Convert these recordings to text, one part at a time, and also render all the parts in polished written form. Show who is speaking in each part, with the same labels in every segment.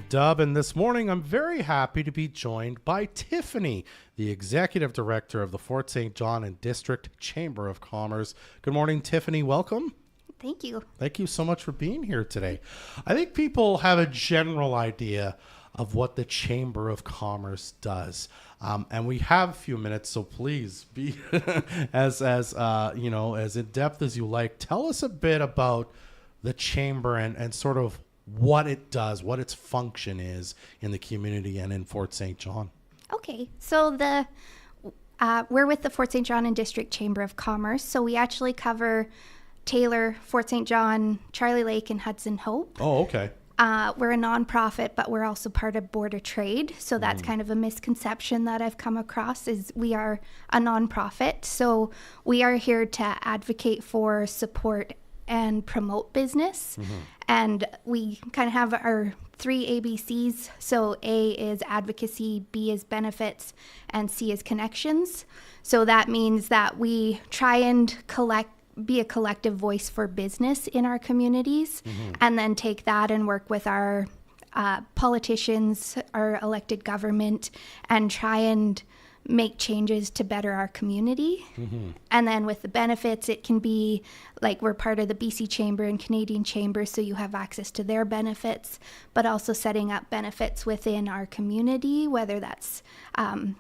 Speaker 1: Dub, and this morning I'm very happy to be joined by Tiffany, the Executive Director of the Fort St. John and District Chamber of Commerce. Good morning, Tiffany. Welcome.
Speaker 2: Thank you.
Speaker 1: Thank you so much for being here today. I think people have a general idea of what the Chamber of Commerce does. And we have a few minutes, so please be as in depth as you like. Tell us a bit about the Chamber and sort of what it does, what its function is in the community and in Fort St. John.
Speaker 2: Okay, so we're with the Fort St. John and District Chamber of Commerce. So we actually cover Taylor, Fort St. John, Charlie Lake, and Hudson Hope.
Speaker 1: Oh, okay.
Speaker 2: We're a nonprofit, but we're also part of Board of Trade. So that's kind of a misconception that I've come across is we are a nonprofit. So we are here to advocate for, support, and promote business. And we kind of have our three ABCs. So A is advocacy, B is benefits, and C is connections. So that means that we try and be a collective voice for business in our communities, and then take that and work with our politicians, our elected government, and try and make changes to better our community. And then with the benefits, it can be like we're part of the BC Chamber and Canadian Chamber, so you have access to their benefits, but also setting up benefits within our community, whether that's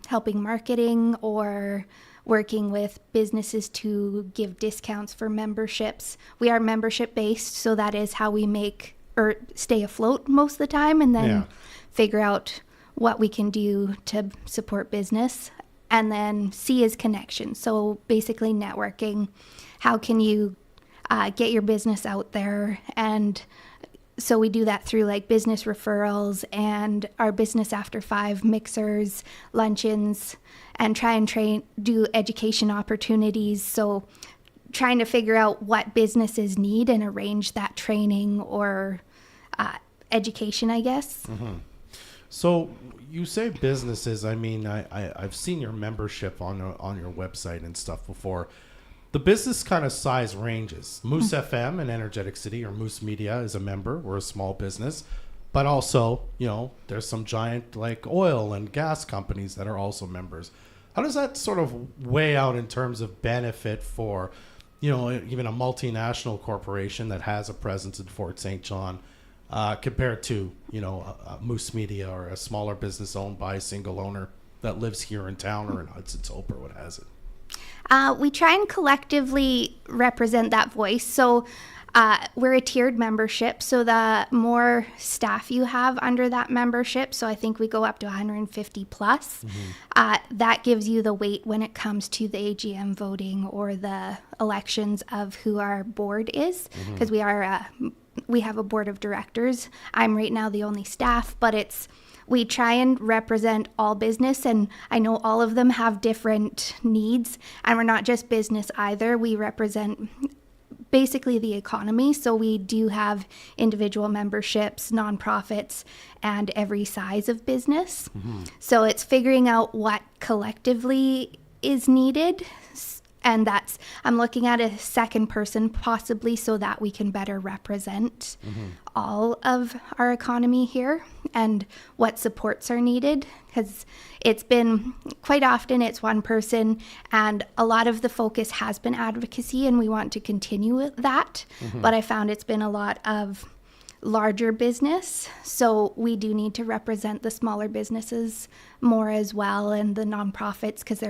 Speaker 2: helping marketing or working with businesses to give discounts for memberships. We are membership based, so that is how we make or stay afloat most of the time, and then figure out what we can do to support business. And then C is connection. So basically networking. How can you get your business out there? And so we do that through like business referrals and our business after 5 mixers, luncheons, and try and do education opportunities. So trying to figure out what businesses need and arrange that training or education, I guess.
Speaker 1: So you say businesses. I mean, I've seen your membership on your website and stuff before. The business kind of size ranges. Moose FM and Energetic City or Moose Media is a member. We're a small business. But also, there's some giant like oil and gas companies that are also members. How does that sort of weigh out in terms of benefit for, even a multinational corporation that has a presence in Fort St. John compared to, a Moose Media or a smaller business owned by a single owner that lives here in town or in Hudson's Hope or what has it?
Speaker 2: We try and collectively represent that voice. So we're a tiered membership. So the more staff you have under that membership, so I think we go up to 150 plus, that gives you the weight when it comes to the AGM voting or the elections of who our board is, because we have a board of directors. I'm right now the only staff, but we try and represent all business, and I know all of them have different needs, and we're not just business either. We represent basically the economy, so we do have individual memberships, nonprofits, and every size of business. So it's figuring out what collectively is needed, and I'm looking at a second person possibly so that we can better represent all of our economy here and what supports are needed, because it's been quite often it's one person, and a lot of the focus has been advocacy, and we want to continue with that. But I found it's been a lot of larger business, so we do need to represent the smaller businesses more as well, and the nonprofits, because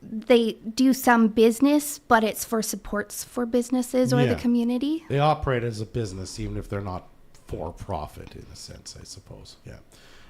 Speaker 2: they do some business, but it's for supports for businesses or the community.
Speaker 1: They operate as a business, even if they're not for profit in a sense, I suppose. Yeah.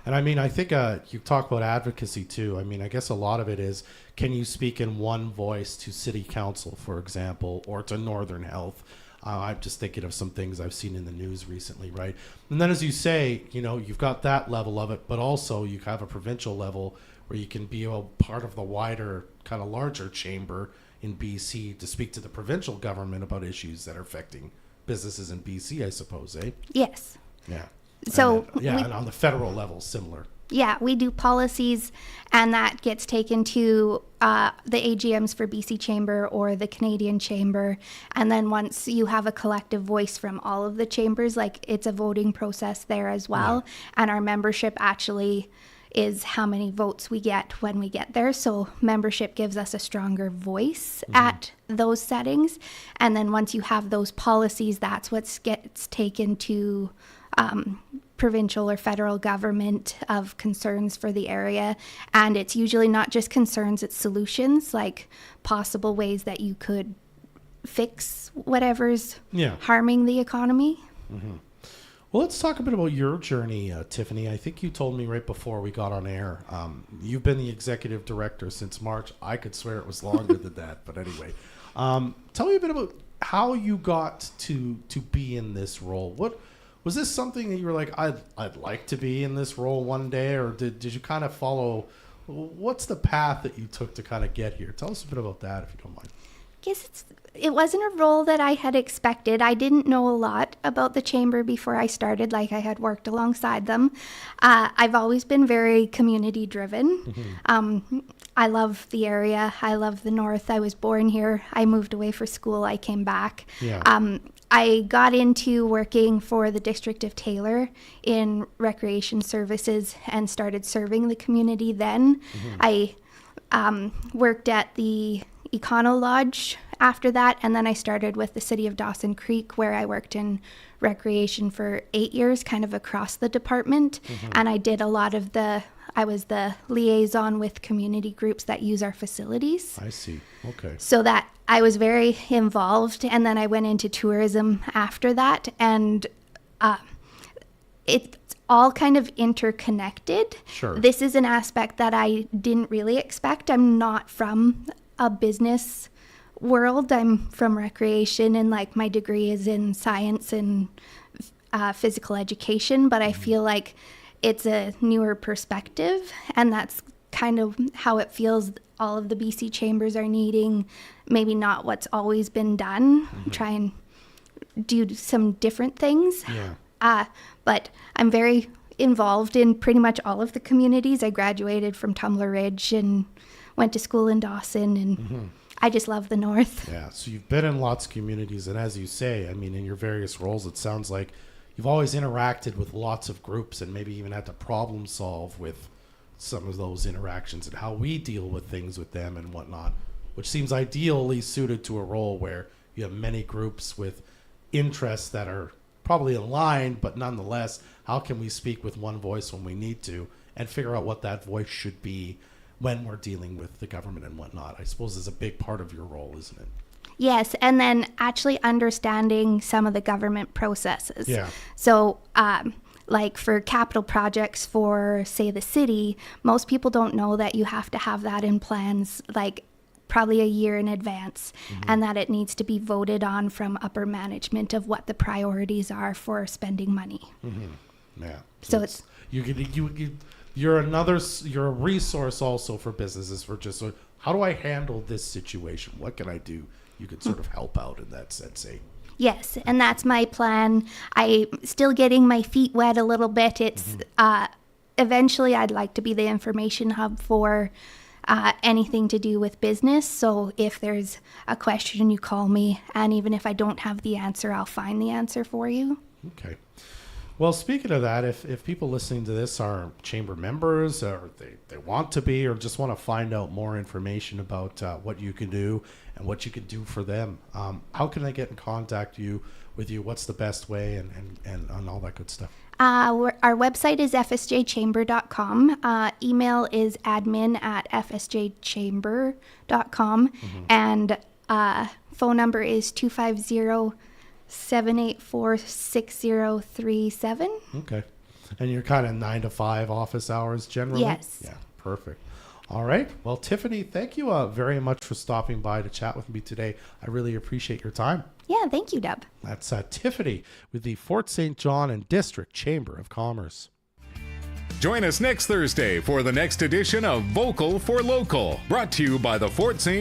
Speaker 1: And I mean, I think you talk about advocacy too. I mean, I guess a lot of it is, can you speak in one voice to city council, for example, or to Northern Health? I'm just thinking of some things I've seen in the news recently, right? And then as you say, you've got that level of it, but also you have a provincial level where you can be a part of the wider, kind of larger chamber in BC to speak to the provincial government about issues that are affecting businesses in BC, I suppose, eh?
Speaker 2: Yes.
Speaker 1: Yeah.
Speaker 2: So
Speaker 1: and on the federal level, similar.
Speaker 2: Yeah, we do policies, and that gets taken to the AGMs for BC Chamber or the Canadian Chamber. And then once you have a collective voice from all of the chambers, like it's a voting process there as well.
Speaker 1: Yeah.
Speaker 2: And our membership actually is how many votes we get when we get there. So membership gives us a stronger voice at those settings. And then once you have those policies, that's what gets taken to provincial or federal government of concerns for the area. And it's usually not just concerns, it's solutions, like possible ways that you could fix whatever's harming the economy.
Speaker 1: Well, let's talk a bit about your journey, Tiffany. I think you told me right before we got on air, you've been the executive director since March. I could swear it was longer than that, but anyway. Tell me a bit about how you got to be in this role. What was this something that you were like, I'd like to be in this role one day, or did you kind of follow? What's the path that you took to kind of get here? Tell us a bit about that, if you don't mind.
Speaker 2: I guess it wasn't a role that I had expected. I didn't know a lot about the chamber before I started, like I had worked alongside them. I've always been very community driven. I love the area. I love the North. I was born here. I moved away for school. I came back.
Speaker 1: Yeah.
Speaker 2: I got into working for the District of Taylor in recreation services and started serving the community then. I worked at the Econo Lodge after that, and then I started with the City of Dawson Creek, where I worked in recreation for 8 years, kind of across the department. And I did a lot of I was the liaison with community groups that use our facilities.
Speaker 1: I see. Okay.
Speaker 2: So that I was very involved, and then I went into tourism after that, and it's all kind of interconnected.
Speaker 1: Sure.
Speaker 2: This is an aspect that I didn't really expect. I'm not from a business world. I'm from recreation, and like my degree is in science and physical education, but I feel like it's a newer perspective, and that's kind of how it feels. All of the BC chambers are needing maybe not what's always been done, try and do some different things.
Speaker 1: Yeah.
Speaker 2: But I'm very involved in pretty much all of the communities. I graduated from Tumbler Ridge and went to school in Dawson, and I just love the North.
Speaker 1: Yeah, so you've been in lots of communities, and as you say, I mean, in your various roles, it sounds like you've always interacted with lots of groups and maybe even had to problem solve with some of those interactions and how we deal with things with them and whatnot, which seems ideally suited to a role where you have many groups with interests that are probably aligned, but nonetheless, how can we speak with one voice when we need to and figure out what that voice should be when we're dealing with the government and whatnot? I suppose is a big part of your role, isn't it?
Speaker 2: Yes, and then actually understanding some of the government processes.
Speaker 1: Yeah.
Speaker 2: So, like for capital projects for, say, the city, most people don't know that you have to have that in plans like probably a year in advance, and that it needs to be voted on from upper management of what the priorities are for spending money.
Speaker 1: Yeah.
Speaker 2: So it's
Speaker 1: you're a resource also for businesses for just how do I handle this situation? What can I do? You could sort of help out in that sense, eh?
Speaker 2: Yes, and that's my plan. I'm still getting my feet wet a little bit. It's eventually I'd like to be the information hub for anything to do with business. So if there's a question, you call me, and even if I don't have the answer, I'll find the answer for you.
Speaker 1: Okay. Well, speaking of that, if people listening to this are chamber members, or they want to be, or just want to find out more information about what you can do and what you can do for them, how can they get in contact with you? What's the best way and all that good stuff?
Speaker 2: Our website is fsjchamber.com. Email is admin@fsjchamber.com. And phone number is 250-784-6037.
Speaker 1: Okay. And you're kind of 9 to 5 office hours generally?
Speaker 2: Yes.
Speaker 1: Yeah, perfect. All right. Well, Tiffany, thank you very much for stopping by to chat with me today. I really appreciate your time.
Speaker 2: Yeah, thank you, Deb.
Speaker 1: That's Tiffany with the Fort St. John and District Chamber of Commerce.
Speaker 3: Join us next Thursday for the next edition of Vocal for Local, brought to you by the Fort St.